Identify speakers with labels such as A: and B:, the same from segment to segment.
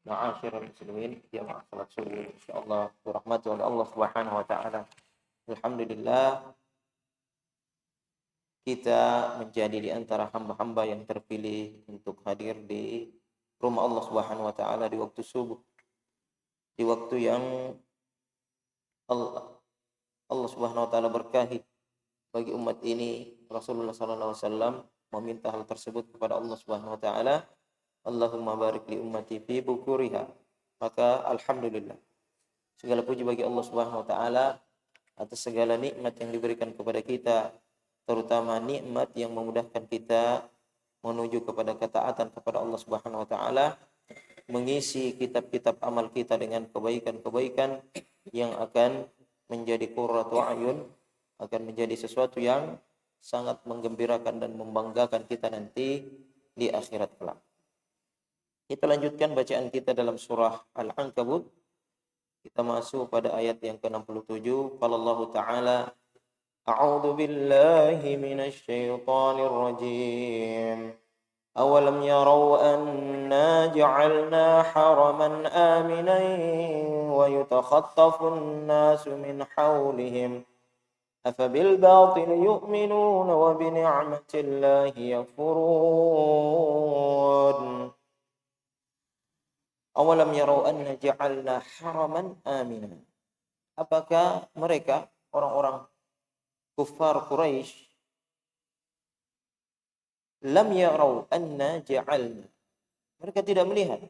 A: Ma'asyiral muslimin, jamaah salat subuh insyaallah dirahmati oleh Allah Subhanahu wa taala. Alhamdulillah kita menjadi di antara hamba-hamba yang terpilih untuk hadir di rumah Allah Subhanahu wa taala di waktu subuh. Di waktu yang Allah Subhanahu wa taala berkahi bagi umat ini. Rasulullah sallallahu alaihi wasallam meminta hal tersebut kepada Allah Subhanahu wa taala. Allahumma barik li ummati fi bukuriha. Maka alhamdulillah, segala puji bagi Allah Subhanahu wa taala atas segala nikmat yang diberikan kepada kita, terutama nikmat yang memudahkan kita menuju kepada ketaatan kepada Allah Subhanahu wa taala, mengisi kitab-kitab amal kita dengan kebaikan-kebaikan yang akan menjadi qurratu a'yun, akan menjadi sesuatu yang sangat menggembirakan dan membanggakan kita nanti di akhirat kelak. Kita lanjutkan bacaan kita dalam surah Al-Ankabut. Kita masuk pada ayat yang ke-67. Qala Allah Ta'ala, A'udzu billahi minasy syaithanir rajim. Awalam yarau anna ja'alna haraman aminan wa yutakhattafun nasu min hawlihim. Afabil batil yu'minuna wa bi ni'matillahi yakfurun. Awalam yarau anna ja'alna haraman aminan. Apakah mereka, orang-orang kuffar Quraisy, lam yarau anna ja'alna, mereka tidak melihat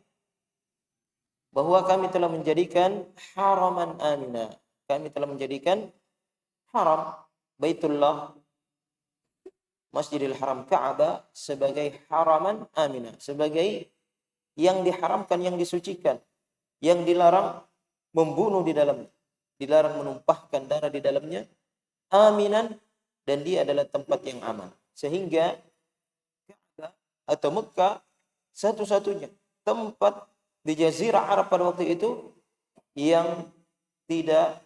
A: bahwa kami telah menjadikan haraman amina, kami telah menjadikan haram Baitullah, Masjidil Haram Ka'bah sebagai haraman amina, sebagai yang diharamkan, yang disucikan, yang dilarang membunuh di dalamnya, dilarang menumpahkan darah di dalamnya, aminan, dan dia adalah tempat yang aman. Sehingga Ka'bah atau Mekah satu-satunya tempat di Jazirah Arab pada waktu itu yang tidak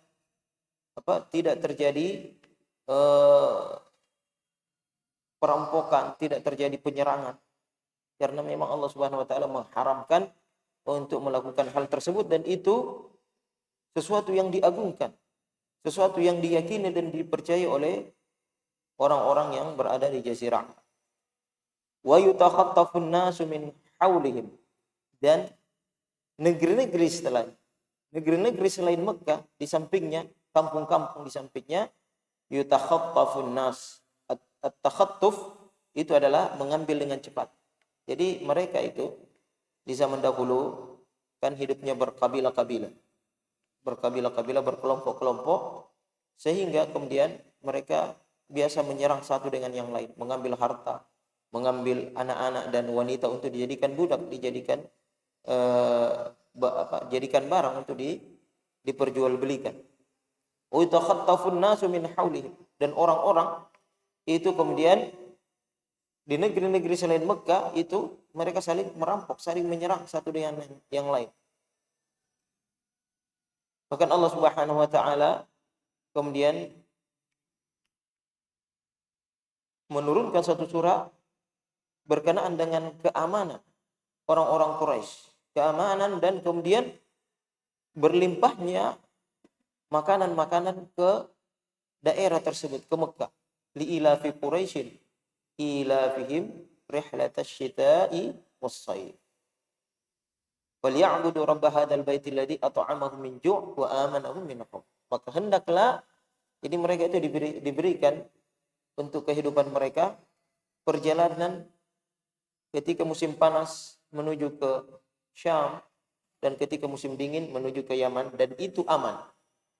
A: terjadi perampokan, tidak terjadi penyerangan. Karena memang Allah Subhanahu wa taala mengharamkan untuk melakukan hal tersebut, dan itu sesuatu yang diagungkan, sesuatu yang diyakini dan dipercaya oleh orang-orang yang berada di jazirah. Wa yutakhattafun nasu min haulihim, dan negeri-negeri selain Mekah di sampingnya, kampung-kampung di sampingnya, yutakhattafun nas. At-takhattuf itu adalah mengambil dengan cepat. Jadi mereka itu di zaman dahulu kan hidupnya berkabilah-kabilah, berkelompok-kelompok, sehingga kemudian mereka biasa menyerang satu dengan yang lain, mengambil harta, mengambil anak-anak dan wanita untuk dijadikan budak, dijadikan jadikan barang untuk diperjualbelikan. Wa takhattafun nasu min haulihim, dan orang-orang itu kemudian di negeri-negeri selain Mekah itu mereka saling merampok, saling menyerang satu dengan yang lain. Bahkan Allah Subhanahu wa taala kemudian menurunkan satu surah berkenaan dengan keamanan orang-orang Quraisy, keamanan dan kemudian berlimpahnya makanan-makanan ke daerah tersebut, ke Mekah. Li ilafi Quraisyin ilafihim rihlatash shita'i was-sayf. Waliya'budu rabb hadzal baitil ladzi at'amahum min ju' wa amanahum min khauf. Maka hendaklah, jadi mereka itu diberikan untuk kehidupan mereka perjalanan ketika musim panas menuju ke Syam dan ketika musim dingin menuju ke Yaman, dan itu aman.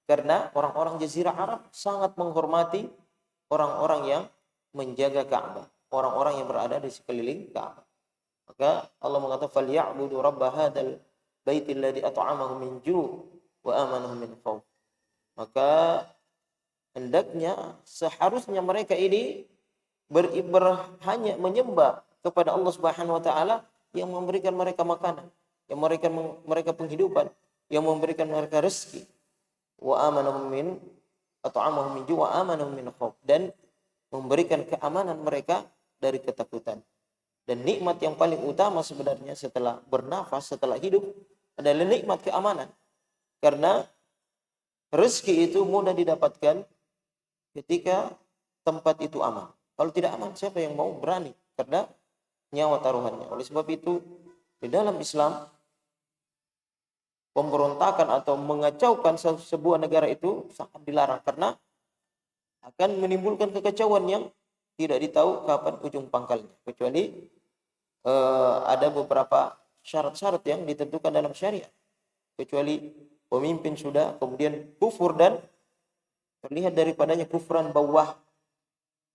A: Karena orang-orang Jazirah Arab sangat menghormati orang-orang yang menjaga Ka'bah, orang-orang yang berada di sekeliling Ka'bah. Maka Allah mengatakan falyabudu rabb hadzal baitil ladzi at'amahum min ju' wa amanahum min khauf. Maka hendaknya, seharusnya mereka ini hanya menyembah kepada Allah Subhanahu wa taala yang memberikan mereka makanan, yang memberikan mereka penghidupan, yang memberikan mereka rezeki. Wa amanahum min at'amahum min ju' wa amanahum min khauf, dan memberikan keamanan mereka dari ketakutan. Dan nikmat yang paling utama sebenarnya setelah bernafas, setelah hidup adalah nikmat keamanan. Karena rezeki itu mudah didapatkan ketika tempat itu aman. Kalau tidak aman, siapa yang mau berani? Karena nyawa taruhannya. Oleh sebab itu, di dalam Islam, pemberontakan atau mengacaukan sebuah negara itu sangat dilarang. Karena akan menimbulkan kekacauan yang tidak ditahu kapan ujung pangkalnya. Kecuali ada beberapa syarat-syarat yang ditentukan dalam syariat. Kecuali pemimpin sudah kemudian kufur dan terlihat daripadanya kufuran bawah,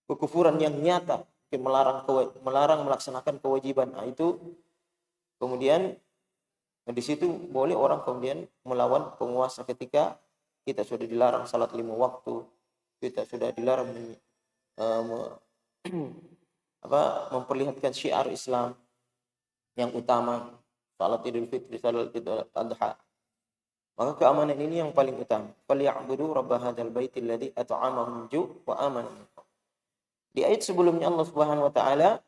A: kekufuran yang nyata, melarang melaksanakan kewajiban. Nah, itu kemudian di situ boleh orang kemudian melawan penguasa ketika kita sudah dilarang salat 5 waktu, kita sudah dilarang memperlihatkan syiar Islam yang utama, salat Idul Fitri, salat Idul Adha. Maka keamanan ini yang paling utama. Falyabudu rabb hadzal baitil ladzi at'amahum ju' wa amanahum. Di ayat sebelumnya Allah Subhanahu wa taala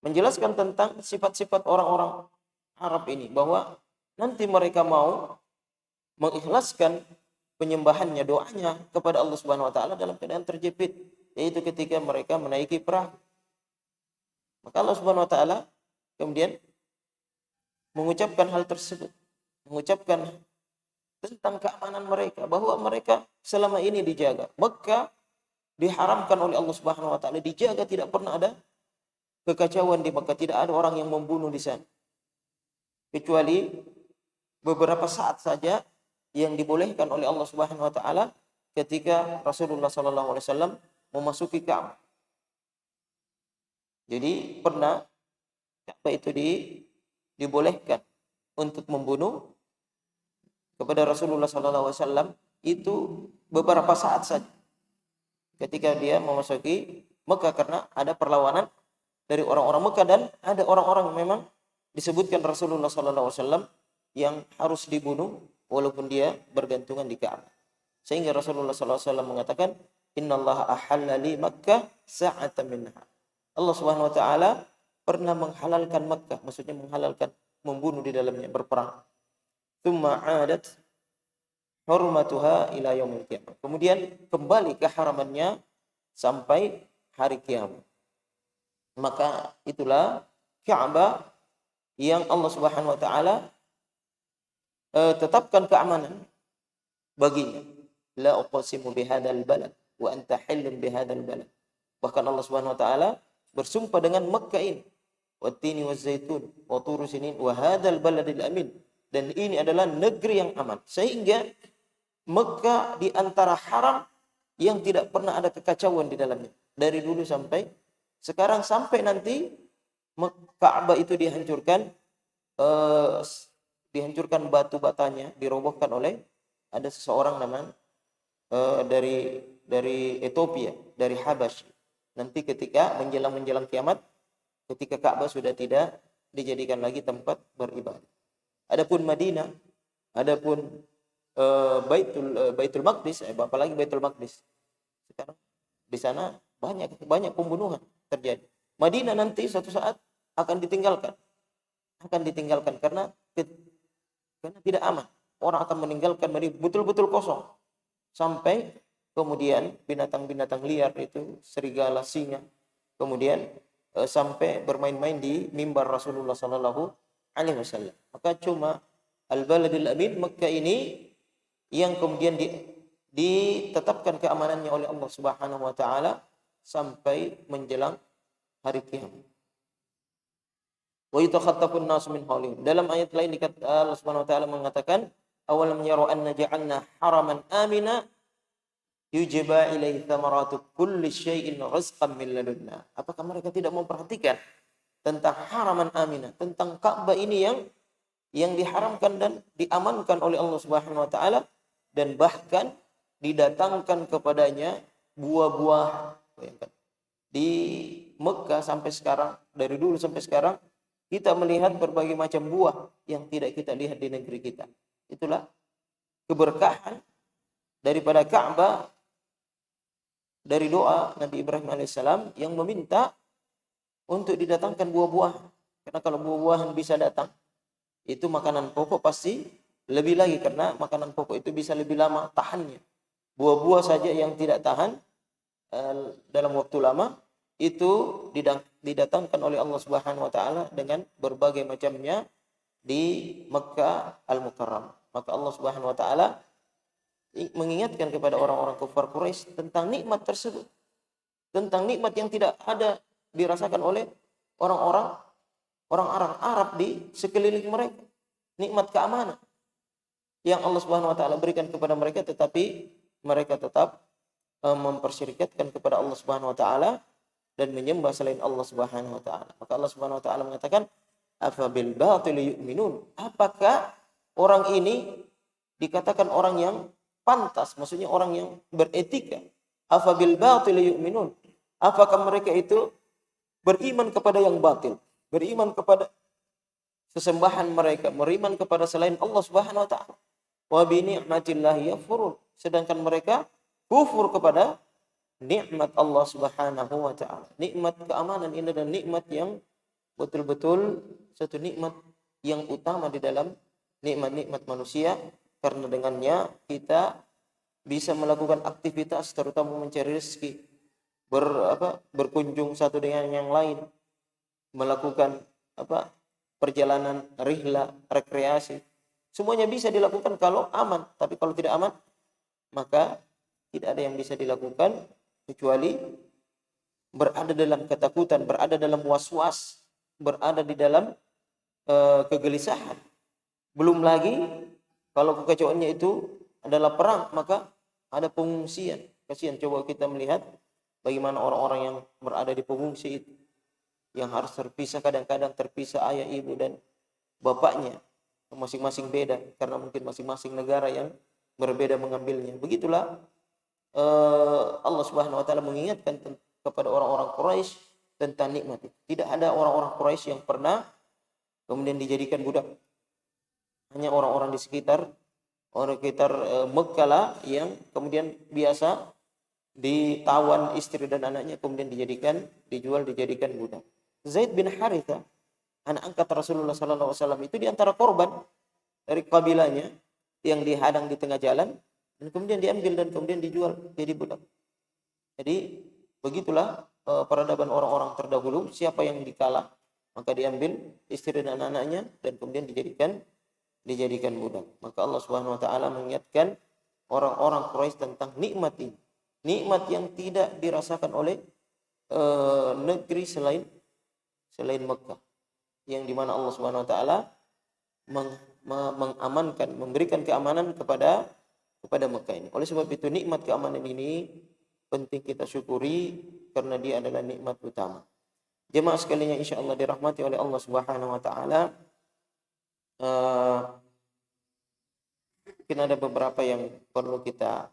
A: menjelaskan tentang sifat-sifat orang-orang Arab ini, bahwa nanti mereka mau mengikhlaskan penyembahannya, doanya kepada Allah Subhanahu wa taala dalam keadaan terjepit, yaitu ketika mereka menaiki perahu. Maka Allah Subhanahu wa taala kemudian mengucapkan hal tersebut, mengucapkan tentang keamanan mereka, bahwa mereka selama ini dijaga. Mekah diharamkan oleh Allah Subhanahu wa taala, dijaga, tidak pernah ada kekacauan di Mekah, tidak ada orang yang membunuh di sana. Kecuali beberapa saat saja yang dibolehkan oleh Allah Subhanahu wa taala ketika Rasulullah sallallahu alaihi wasallam memasuki Ka'bah. Jadi pernah Ka'bah itu dibolehkan untuk membunuh kepada Rasulullah sallallahu alaihi wasallam itu beberapa saat saja ketika dia memasuki Mekah, karena ada perlawanan dari orang-orang Mekah dan ada orang-orang yang memang disebutkan Rasulullah sallallahu alaihi wasallam yang harus dibunuh walaupun dia bergantungan di Ka'bah. Sehingga Rasulullah sallallahu alaihi wasallam mengatakan, "Innallaha ahalla li Makkah sa'atan minha." Allah Subhanahu wa taala pernah menghalalkan Makkah, maksudnya menghalalkan membunuh di dalamnya, berperang. Tsumma 'adat hurmatuha ila yaumil qiyamah. Kemudian kembali keharamannya sampai hari kiamat. Maka itulah Ka'bah yang Allah Subhanahu wa taala tetapkan keamanan baginya. La uqsimu bihadzal balad wa anta hillun bihadzal balad. Bahkan Allah Subhanahu wa taala bersumpah dengan Makkah ini, wattini wazzaitun wa turu sinin wa hadzal baladil amin, dan ini adalah negeri yang aman. Sehingga Makkah di antara haram yang tidak pernah ada kekacauan di dalamnya, dari dulu sampai sekarang, sampai nanti Ka'bah itu dihancurkan, batu-batanya dirobohkan oleh ada seseorang namanya dari Ethiopia, dari Habasy. Nanti ketika menjelang kiamat, ketika Ka'bah sudah tidak dijadikan lagi tempat beribadah. Adapun Madinah, adapun Baitul Maqdis, apalagi Baitul Maqdis, sekarang di sana banyak pembunuhan terjadi. Madinah nanti suatu saat akan ditinggalkan karena tidak aman. Orang akan meninggalkan Madinah betul-betul kosong, sampai kemudian binatang-binatang liar itu, serigala, singa, kemudian sampai bermain-main di mimbar Rasulullah sallallahu alaihi wasallam. Maka cuma Al-Baladil Amin, Mekah ini, yang kemudian ditetapkan keamanannya oleh Allah Subhanahu wa taala sampai menjelang hari kiamat. Wa yatakhattafun nas min hawlihim. Dalam ayat lain Allah Subhanahu wa taala mengatakan, awalam yaru anna ja'alna haraman amina yujba ilaihi thamaratu kulli syai'in rizqan min ladunna. Apakah mereka tidak memperhatikan tentang haraman amina, tentang Ka'bah ini yang diharamkan dan diamankan oleh Allah Subhanahu wa taala, dan bahkan didatangkan kepadanya buah-buah. Di Mekah sampai sekarang, dari dulu sampai sekarang, kita melihat berbagai macam buah yang tidak kita lihat di negeri kita. Itulah keberkahan daripada Ka'bah, dari doa Nabi Ibrahim alaihissalam yang meminta untuk didatangkan buah-buahan. Karena kalau buah-buahan bisa datang, itu makanan pokok pasti lebih lagi, karena makanan pokok itu bisa lebih lama tahannya. Buah-buah saja yang tidak tahan dalam waktu lama itu didatangkan oleh Allah Subhanahu wa taala dengan berbagai macamnya di Mekkah Al-Mukarram. Maka Allah Subhanahu wa taala mengingatkan kepada orang-orang kafir Quraisy tentang nikmat tersebut, tentang nikmat yang tidak ada dirasakan oleh orang-orang Arab di sekeliling mereka. Nikmat keamanan yang Allah Subhanahu wa taala berikan kepada mereka, tetapi mereka tetap mempersyirikatkan kepada Allah Subhanahu wa taala dan menyembah selain Allah Subhanahu wa taala. Maka Allah Subhanahu wa taala mengatakan, afabil batili yu'minun? Apakah orang ini dikatakan orang yang pantas, maksudnya orang yang beretika? Afabil batili yu'minun? Apakah mereka itu beriman kepada yang batil, beriman kepada sesembahan mereka, beriman kepada selain Allah Subhanahu wa taala? Wa bi ni'matillahi yakfurun, sedangkan mereka kufur kepada nikmat Allah Subhanahu wa taala. Nikmat keamanan ini adalah nikmat yang betul-betul satu nikmat yang utama di dalam nikmat-nikmat manusia, karena dengannya kita bisa melakukan aktivitas, terutama mencari rezeki, berkunjung satu dengan yang lain, melakukan perjalanan rihla, rekreasi. Semuanya bisa dilakukan kalau aman, tapi kalau tidak aman maka tidak ada yang bisa dilakukan kecuali berada dalam ketakutan, berada dalam was-was, berada di dalam kegelisahan. Belum lagi kalau kekacauannya itu adalah perang, maka ada pengungsian. Kasihan, coba kita melihat bagaimana orang-orang yang berada di pengungsi itu, yang harus terpisah, kadang-kadang terpisah ayah, ibu, dan bapaknya, masing-masing beda, karena mungkin masing-masing negara yang berbeda mengambilnya. Begitulah Allah Subhanahu wa taala mengingatkan kepada orang-orang Quraisy tentang nikmat itu. Tidak ada orang-orang Quraisy yang pernah kemudian dijadikan budak. Hanya orang-orang di sekitar Mekkah lah yang kemudian biasa ditawan istri dan anaknya, kemudian dijadikan budak. Zaid bin Haritha, anak angkat Rasulullah sallallahu alaihi wasallam, itu di antara korban dari kabilahnya yang dihadang di tengah jalan dan kemudian diambil dan kemudian dijual jadi budak. Jadi begitulah peradaban orang-orang terdahulu. Siapa yang dikalah maka diambil istri dan anak-anaknya dan kemudian dijadikan budak. Maka Allah Subhanahu wa taala mengingatkan orang-orang Quraisy tentang nikmat ini. Nikmat yang tidak dirasakan oleh negeri selain Mekkah, yang dimana Allah Subhanahu wa taala mengamankan, memberikan keamanan kepada Mekkah ini. Oleh sebab itu nikmat keamanan ini penting kita syukuri karena dia adalah nikmat utama. Jemaah sekalian yang insyaallah dirahmati oleh Allah Subhanahu wa taala, mungkin ada beberapa yang perlu kita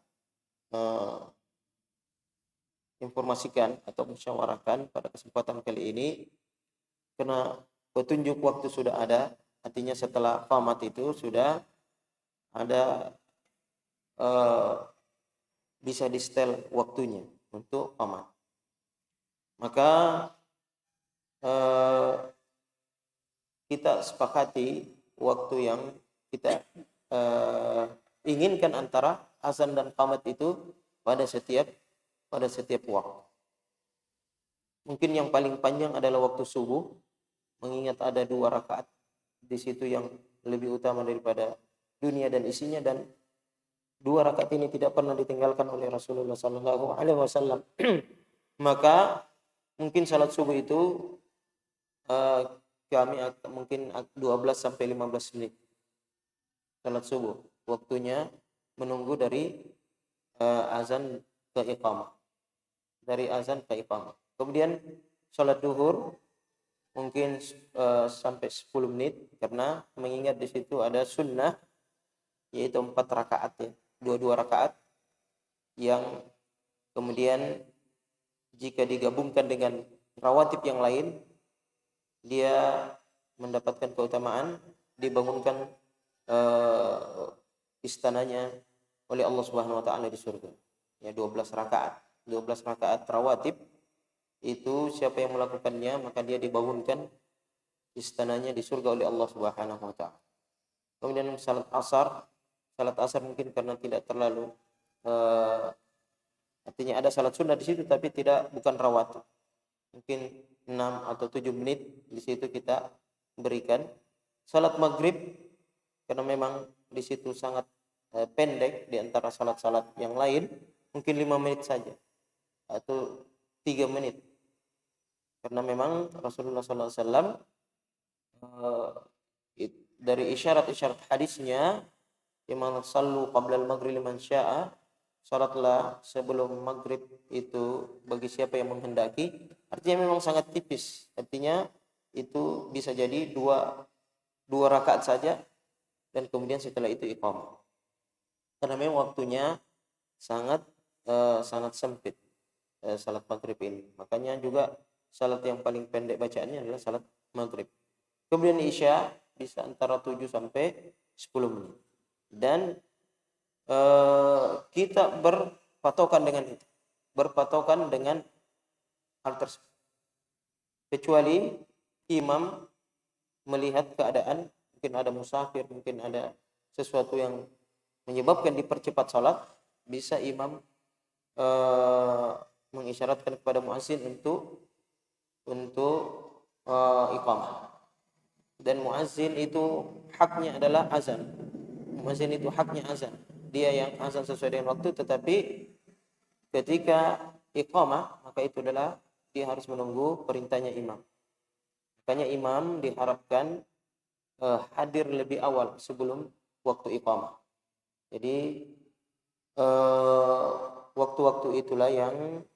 A: informasikan atau musyawarahkan pada kesempatan kali ini, karena petunjuk waktu sudah ada, artinya setelah qamat itu sudah ada bisa di setel waktunya untuk qamat. Maka kita sepakati waktu yang kita inginkan antara azan dan qamat itu pada setiap waktu. Mungkin yang paling panjang adalah waktu subuh, mengingat ada 2 rakaat di situ yang lebih utama daripada dunia dan isinya, dan 2 rakaat ini tidak pernah ditinggalkan oleh Rasulullah sallallahu alaihi wasallam. Maka mungkin salat subuh itu kami mungkin 12 sampai 15 menit. Salat subuh waktunya menunggu dari azan ke iqamah. Dari azan ke iqamah. Kemudian salat duhur mungkin sampai 10 menit, karena mengingat di situ ada sunnah yaitu 4 rakaat ya, 2 rakaat yang kemudian jika digabungkan dengan rawatib yang lain dia mendapatkan keutamaan dibangunkan istananya oleh Allah Subhanahu wa taala di surga. Ya 12 rakaat rawatib itu siapa yang melakukannya maka dia dibangunkan istananya di surga oleh Allah Subhanahu wa taala. Kemudian salat asar mungkin karena tidak terlalu artinya ada salat sunnah di situ tapi bukan rawatib. Mungkin 6 atau 7 menit di situ kita berikan. Salat maghrib karena memang di situ sangat pendek di antara salat-salat yang lain, mungkin 5 menit saja atau 3 menit. Karena memang Rasulullah SAW dari isyarat-isyarat hadisnya, "Iman sallu qabla al-maghrib liman syaa", salatlah sebelum maghrib itu bagi siapa yang menghendaki. Artinya memang sangat tipis. Artinya itu bisa jadi dua rakaat saja dan kemudian setelah itu iqamah. Karena memang waktunya sangat sempit salat maghrib ini. Makanya juga salat yang paling pendek bacaannya adalah salat maghrib. Kemudian isya bisa antara 7 sampai 10 menit. Dan kita berpatokan dengan itu. Berpatokan dengan hal tersebut. Kecuali imam melihat keadaan, mungkin ada musafir, mungkin ada sesuatu yang menyebabkan dipercepat salat, bisa imam mengisyaratkan kepada muazzin untuk iqamah. Dan muazzin itu haknya adalah azan. Muazzin itu haknya azan. Dia yang azan sesuai dengan waktu, tetapi ketika iqamah maka itu adalah dia harus menunggu perintahnya imam. Makanya imam diharapkan hadir lebih awal sebelum waktu iqamah. Jadi waktu-waktu itulah yang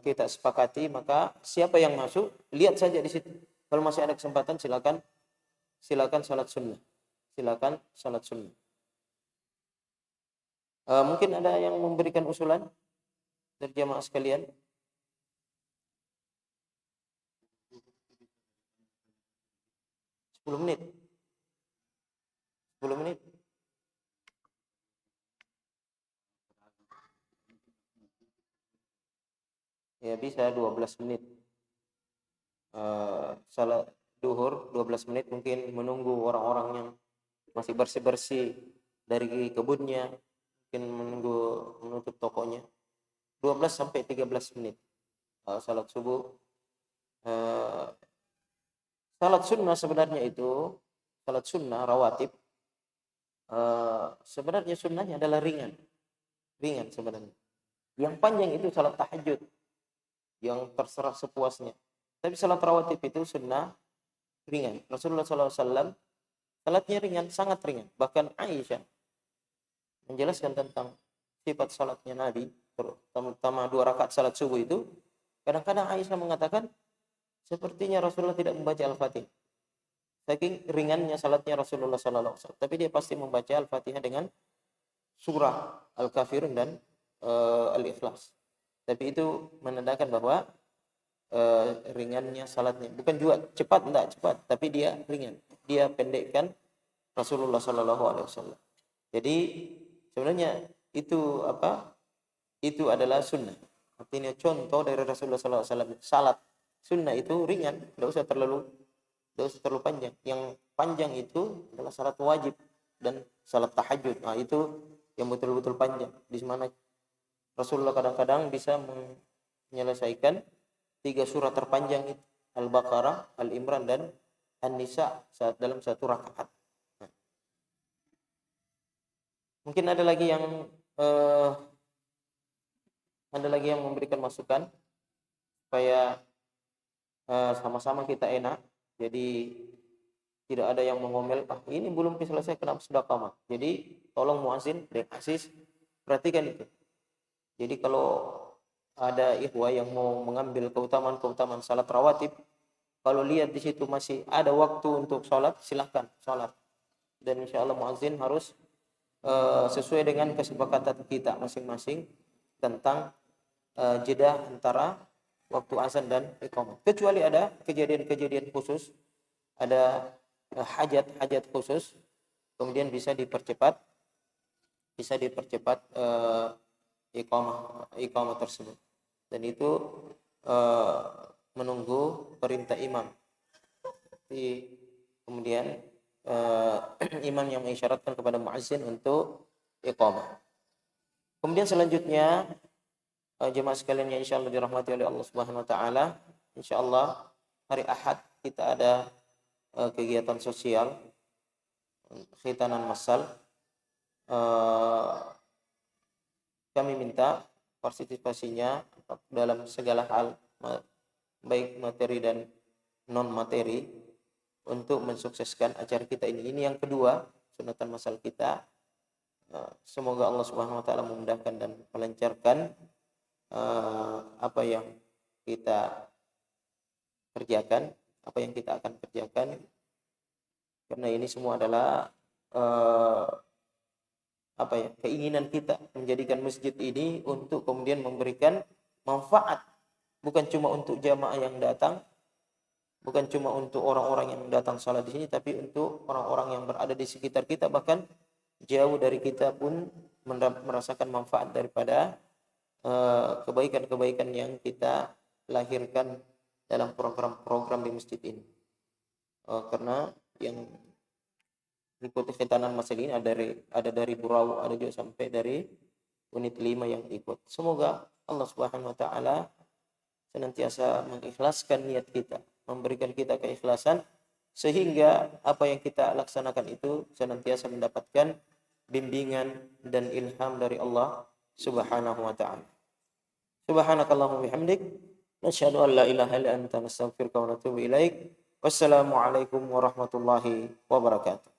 A: kita sepakati, maka siapa yang masuk lihat saja di situ. Kalau masih ada kesempatan silakan salat sunnah. Silakan salat sunnah. Mungkin ada yang memberikan usulan dari jamaah sekalian. 10 menit. 10 menit. Ya bisa 12 menit. Salat duhur 12 menit, mungkin menunggu orang-orang yang masih bersih-bersih dari kebunnya, mungkin menutup tokonya. 12 sampai 13 menit. Salat subuh. Salat sunnah sebenarnya itu, salat sunnah rawatib, sebenarnya sunnahnya adalah ringan sebenarnya. Yang panjang itu salat tahajud, yang terserah sepuasnya. Tapi salat rawatib itu sunnah ringan. Rasulullah SAW salatnya ringan, sangat ringan. Bahkan Aisyah menjelaskan tentang sifat salatnya Nabi, terutama 2 rakaat salat subuh itu. Kadang-kadang Aisyah mengatakan sepertinya Rasulullah tidak membaca Al-Fatihah. Saking ringannya salatnya Rasulullah SAW. Tapi dia pasti membaca Al-Fatihah dengan surah Al-Kafirun dan Al-Ikhlas. Tapi itu menandakan bahwa ringannya salatnya. Bukan juga cepat, enggak cepat, tapi dia ringan. Dia pendekkan Rasulullah SAW. Jadi sebenarnya itu itu adalah sunnah. Artinya contoh dari Rasulullah SAW. Salat sunnah itu ringan, tidak usah terlalu panjang. Yang panjang itu adalah salat wajib dan salat tahajud. Nah, itu yang betul-betul panjang. Di mana Rasulullah kadang-kadang bisa menyelesaikan 3 surat terpanjang itu, Al-Baqarah, Al-Imran dan An-Nisa dalam satu rakaat. Nah, mungkin ada lagi yang memberikan masukan supaya sama-sama kita enak. Jadi tidak ada yang mengomel, ini belum selesai kenapa sudah qamat. Jadi tolong muazzin dan asis perhatikan itu. Jadi kalau ada ikhwah yang mau mengambil keutamaan salat rawatib, kalau lihat di situ masih ada waktu untuk sholat, silahkan sholat. Dan insya Allah muazzin harus sesuai dengan kesepakatan kita masing-masing tentang jeda antara waktu azan dan iqamah. Kecuali ada kejadian-kejadian khusus, ada hajat khusus, kemudian bisa dipercepat iqamah tersebut. Dan itu eh, menunggu perintah imam. Kemudian imam yang mengisyaratkan kepada muazzin untuk iqamah. Kemudian selanjutnya jemaah sekalian yang insyaallah dirahmati oleh Allah Subhanahu wa taala, insyaallah hari Ahad kita ada kegiatan sosial khitanan massal. Kami minta partisipasinya dalam segala hal, baik materi dan non materi, untuk mensukseskan acara kita ini. Ini yang kedua sunatan massal kita. Semoga Allah Subhanahu wa taala memudahkan dan melancarkan apa yang kita kerjakan, apa yang kita akan kerjakan, karena ini semua adalah keinginan kita menjadikan masjid ini untuk kemudian memberikan manfaat, bukan cuma untuk jamaah yang datang, bukan cuma untuk orang-orang yang datang salat di sini, tapi untuk orang-orang yang berada di sekitar kita, bahkan jauh dari kita pun merasakan manfaat daripada kebaikan-kebaikan yang kita lahirkan dalam program-program di masjid ini. Karena yang ikuti khitanan massal ini ada dari Burau, ada juga sampai dari unit 5 yang ikut. Semoga Allah Subhanahu wa taala senantiasa mengikhlaskan niat kita, memberikan kita keikhlasan, sehingga apa yang kita laksanakan itu senantiasa mendapatkan bimbingan dan ilham dari Allah Subhanahu wa taala. Subhanakallahumma bihamdik, nasyhadu an la ilaha illa anta, nastaghfiruka wa natubu ilaik. Wassalamualaikum warahmatullahi wabarakatuh.